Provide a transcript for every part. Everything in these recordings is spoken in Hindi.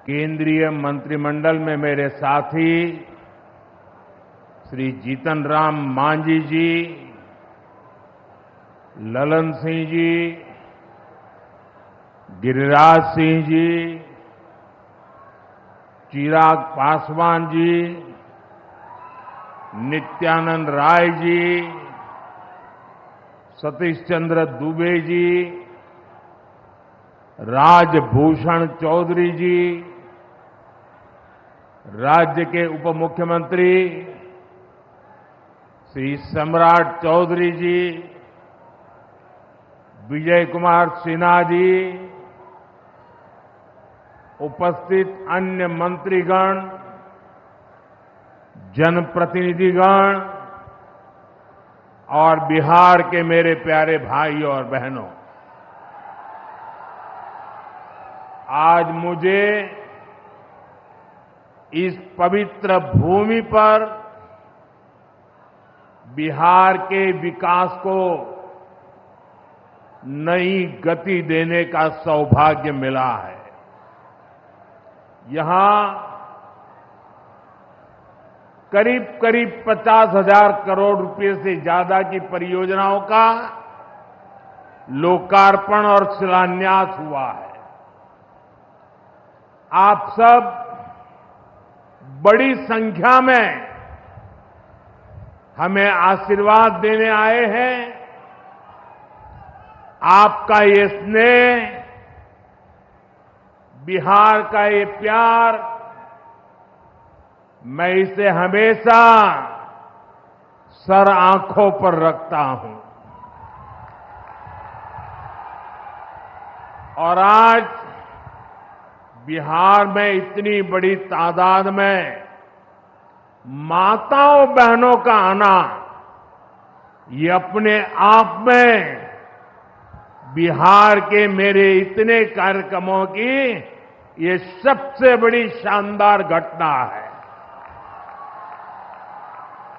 केंद्रीय मंत्रिमंडल में मेरे साथी श्री जीतन राम मांझी जी, ललन सिंह जी, गिरिराज सिंह जी, चिराग पासवान जी, नित्यानंद राय जी, सतीश चंद्र दुबे जी, राजभूषण चौधरी जी, राज्य के उप मुख्यमंत्री श्री सम्राट चौधरी जी, विजय कुमार सिन्हा जी, उपस्थित अन्य मंत्रीगण, जनप्रतिनिधिगण और बिहार के मेरे प्यारे भाइयों और बहनों, आज मुझे इस पवित्र भूमि पर बिहार के विकास को नई गति देने का सौभाग्य मिला है। यहां करीब करीब 50,000 करोड़ रुपए से ज्यादा की परियोजनाओं का लोकार्पण और शिलान्यास हुआ है। आप सब बड़ी संख्या में हमें आशीर्वाद देने आए हैं। आपका ये स्नेह, बिहार का ये प्यार, मैं इसे हमेशा सर आंखों पर रखता हूं। और आज बिहार में इतनी बड़ी तादाद में माताओं बहनों का आना, ये अपने आप में बिहार के मेरे इतने कार्यक्रमों की ये सबसे बड़ी शानदार घटना है।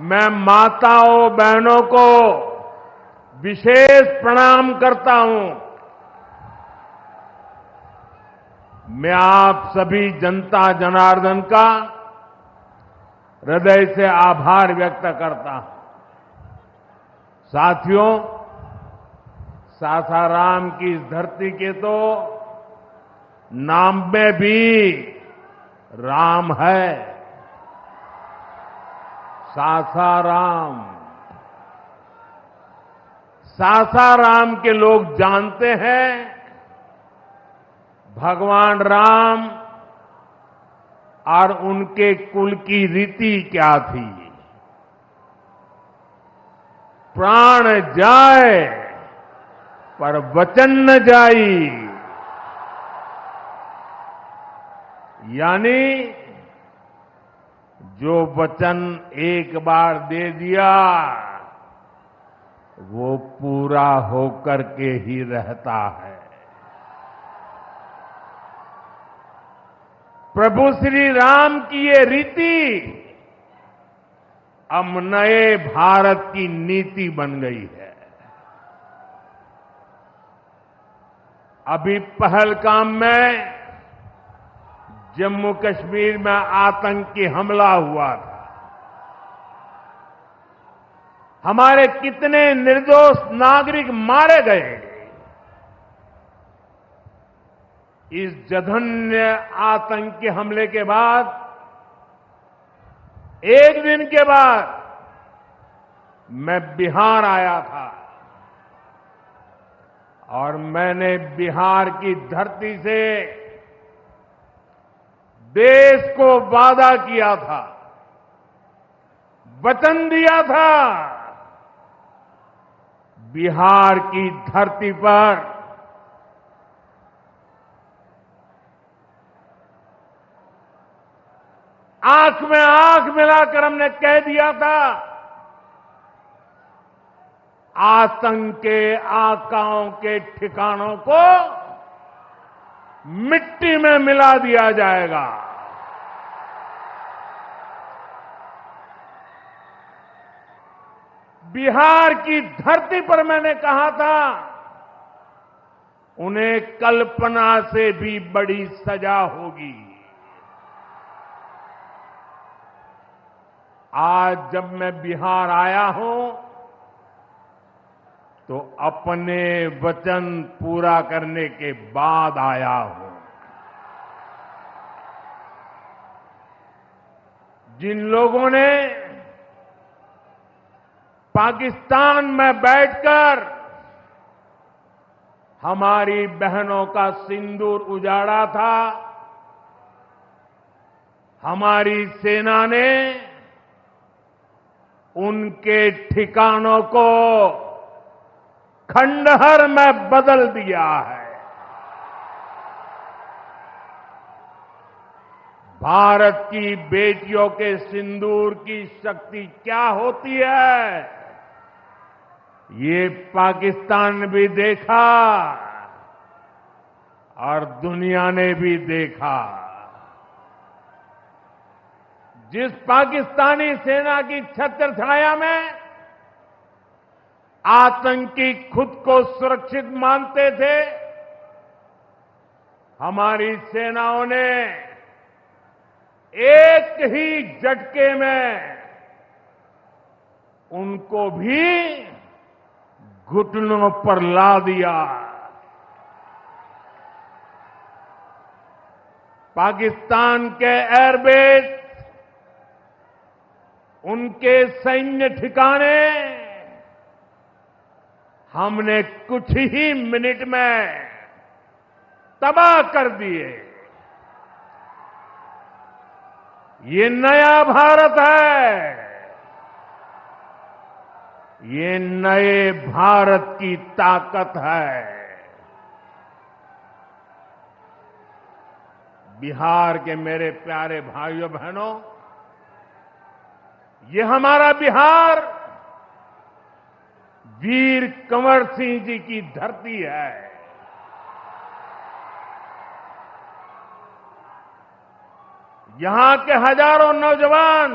मैं माताओं बहनों को विशेष प्रणाम करता हूं। मैं आप सभी जनता जनार्दन का हृदय से आभार व्यक्त करता हूं। साथियों, सासाराम की इस धरती के तो नाम में भी राम है। सासाराम, सासाराम के लोग जानते हैं भगवान राम और उनके कुल की रीति क्या थी। प्राण जाए पर वचन न जाई, यानी जो वचन एक बार दे दिया वो पूरा होकर के ही रहता है। प्रभु श्री राम की ये रीति अब नए भारत की नीति बन गई है। अभी पहलगाम में जम्मू कश्मीर में आतंकी हमला हुआ था। हमारे कितने निर्दोष नागरिक मारे गए। इस जघन्य आतंकी हमले के बाद, एक दिन के बाद मैं बिहार आया था और मैंने बिहार की धरती से देश को वादा किया था, वचन दिया था, बिहार की धरती पर आंख में आंख मिलाकर हमने कह दिया था, आतंक के आकाओं के ठिकानों को मिट्टी में मिला दिया जाएगा। बिहार की धरती पर मैंने कहा था, उन्हें कल्पना से भी बड़ी सजा होगी। आज जब मैं बिहार आया हूं तो अपने वचन पूरा करने के बाद आया हूं। जिन लोगों ने पाकिस्तान में बैठकर हमारी बहनों का सिंदूर उजाड़ा था, हमारी सेना ने उनके ठिकानों को खंडहर में बदल दिया है। भारत की बेटियों के सिंदूर की शक्ति क्या होती है, ये पाकिस्तान ने भी देखा और दुनिया ने भी देखा। जिस पाकिस्तानी सेना की छत्र छाया में आतंकी खुद को सुरक्षित मानते थे, हमारी सेनाओं ने एक ही झटके में उनको भी घुटनों पर ला दिया। पाकिस्तान के एयरबेस, उनके सैन्य ठिकाने हमने कुछ ही मिनट में तबाह कर दिए। ये नया भारत है, ये नए भारत की ताकत है। बिहार के मेरे प्यारे भाइयों बहनों, ये हमारा बिहार वीर कंवर सिंह जी की धरती है। यहां के हजारों नौजवान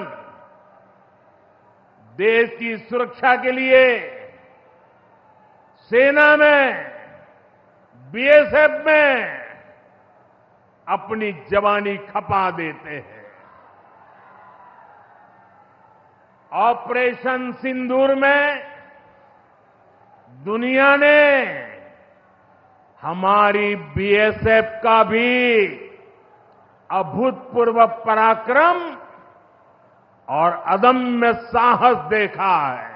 देश की सुरक्षा के लिए सेना में, बीएसएफ में अपनी जवानी खपा देते हैं। ऑपरेशन सिंदूर में दुनिया ने हमारी बीएसएफ का भी अभूतपूर्व पराक्रम और अदम्य साहस देखा है।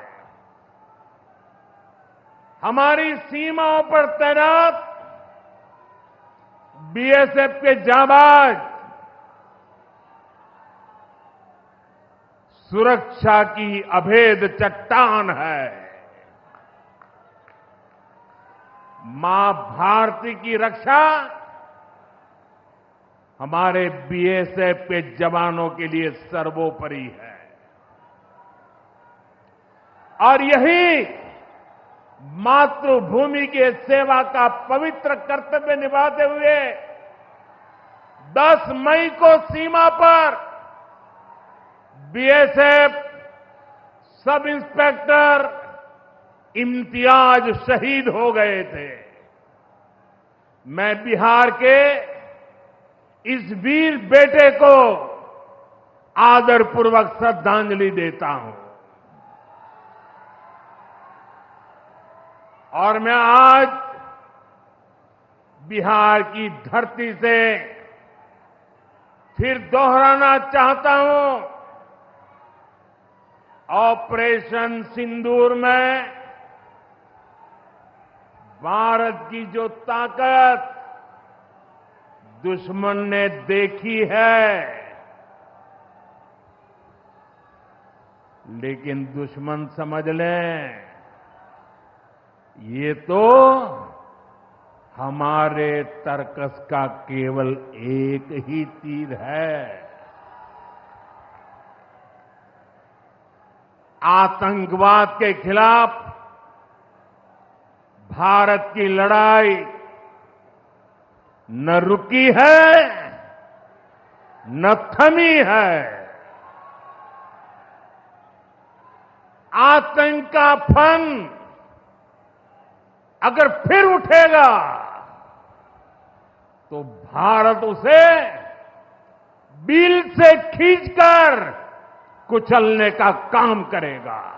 हमारी सीमाओं पर तैनात बीएसएफ के जाबाज सुरक्षा की अभेद चट्टान है। मां भारती की रक्षा हमारे बीएसएफ के जवानों के लिए सर्वोपरि है। और यही मातृभूमि के सेवा का पवित्र कर्तव्य निभाते हुए 10 मई को सीमा पर बीएसएफ सब इंस्पेक्टर इम्तियाज शहीद हो गए थे। मैं बिहार के इस वीर बेटे को आदरपूर्वक श्रद्धांजलि देता हूं। और मैं आज बिहार की धरती से फिर दोहराना चाहता हूं, ऑपरेशन सिंदूर में भारत की जो ताकत दुश्मन ने देखी है, लेकिन दुश्मन समझ लें ये तो हमारे तर्कस का केवल एक ही तीर है। आतंकवाद के खिलाफ भारत की लड़ाई न रुकी है न थमी है। आतंक का फन अगर फिर उठेगा तो भारत उसे बिल से खींचकर कुचलने का काम करेगा।